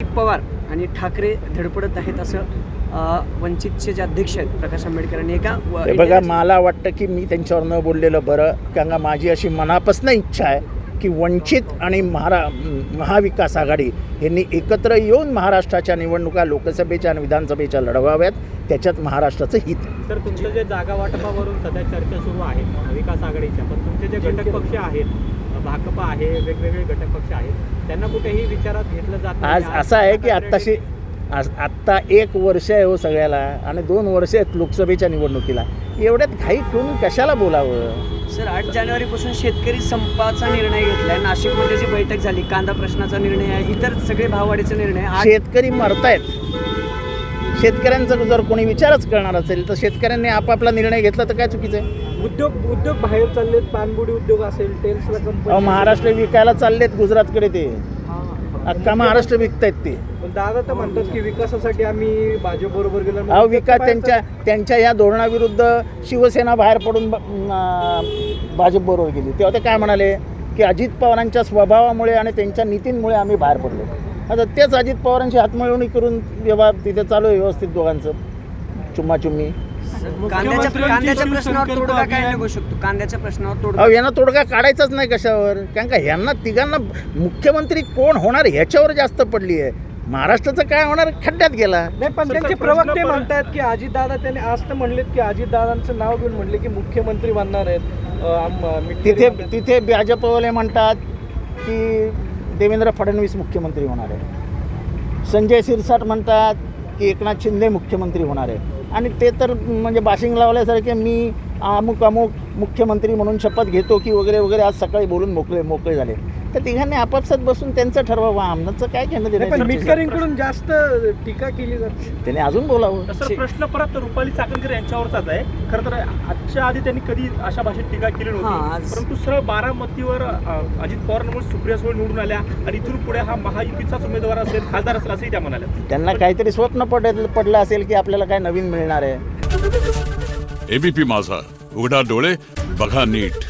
पवार आणि ठाकरे धडपडत आहेत असं वंचितचे जे अध्यक्ष आहेत प्रकाश आंबेडकरांनी हे बघा, मला वाटतं की मी त्यांच्यावर न बोललेलं बरं, कारण का माझी अशी मनापासून इच्छा आहे की वंचित आणि महाविकास आघाडी यांनी एकत्र येऊन महाराष्ट्राच्या निवडणुका लोकसभेच्या आणि विधानसभेच्या लढवाव्यात. त्याच्यात महाराष्ट्राचं हित. सर, तुमचं जे जागा वाटपावरून सध्या चर्चा सुरू आहे महाविकास आघाडीच्या, पण तुमचे जे घटक पक्ष आहेत, भाकपा आहे, वेगवेगळे घटक पक्ष आहेत, त्यांना कुठेही विचारात घेतलं जात नाही. आज असं आहे की आत्ता 1 वर्ष आहे हो सगळ्याला, आणि 2 वर्ष आहेत लोकसभेच्या निवडणुकीला. एवढ्यात घाई करून कशाला बोलावं? सर, 8 जानेवारीपासून शेतकरी संपाचा निर्णय घेतला आहे. नाशिकमध्ये जी बैठक झाली, कांदा प्रश्नाचा निर्णय आहे, इतर सगळे भाववाढीचा निर्णय. शेतकरी मरतायत. शेतकऱ्यांचा जर कोणी विचारच करणार असेल तर शेतकऱ्यांनी आपापला निर्णय घेतला तर काय चुकीचं आहे? उद्योग बाहेर चाललेत, पानबुडी उद्योग असेल, टेल्सला कंपनी. महाराष्ट्र विकायला चाललेत गुजरातकडे, ते अख्खा महाराष्ट्र विकतायत ते. दादा तर म्हणतात की विकासासाठी आम्ही भाजप बरोबर गेलो. अहो, विकास त्यांच्या या धोरणाविरुद्ध शिवसेना बाहेर पडून भाजप बरोबर गेली. तेव्हा ते काय म्हणाले की अजित पवारांच्या स्वभावामुळे आणि त्यांच्या नीतींमुळे आम्ही बाहेर पडलो. आता तेच अजित पवारांची हातमिळवणी करून व्यवहार तिथे चालू आहे व्यवस्थित दोघांचं चुम्माचुम्मी. कांद्याच्या प्रश्नावर तोडगा काय निघू शकतो? कांद्याच्या प्रश्नावर तोडगा, अहो, यांना तोडगा काढायचाच नाही कशावर, कारण का ह्यांना तिघांना मुख्यमंत्री कोण होणार ह्याच्यावर जास्त पडली आहे. महाराष्ट्राचं काय होणार, खड्ड्यात गेला. नाही, पण त्यांचे प्रवक्ते म्हणतात की अजितदादा, त्यांनी आज तर म्हणलेत की अजितदादांचं नाव घेऊन म्हणले की मुख्यमंत्री बनणार आहेत. तिथे भाजपवाले म्हणतात की देवेंद्र फडणवीस मुख्यमंत्री होणार आहे. संजय शिरसाट म्हणतात की एकनाथ शिंदे मुख्यमंत्री होणार आहे. आणि ते तर म्हणजे बाशिंग लावल्यासारखे मी अमुक मुख्यमंत्री म्हणून शपथ घेतो की वगैरे वगैरे आज सकाळी बोलून मोकळे झाले. तर तिघांनी आपापसात बसून त्यांचं ठरवावं, आमचं काय घेणं देणं. मिटकरींकडून जास्त टीका केली जाते, त्याने अजून बोलावं. सर, प्रश्न परत रुपाली चाकणकर यांच्यावरचाच आहे. खरं तर आजच्या आधी त्यांनी कधी अशा भाषेत टीका केली नव्हती, परंतु सरळ बारामतीवर अजित पवारांमुळे सुप्रिया सुळे निवडून आल्या आणि इथून पुढे हा महायुतीचाच उमेदवार असेल, खासदार असेल असंही त्या म्हणाल्या. त्यांना काहीतरी स्वप्न पडलं असेल की आपल्याला काय नवीन मिळणार आहे. एबीपी माझा, उघडा डोळे बघा नीट.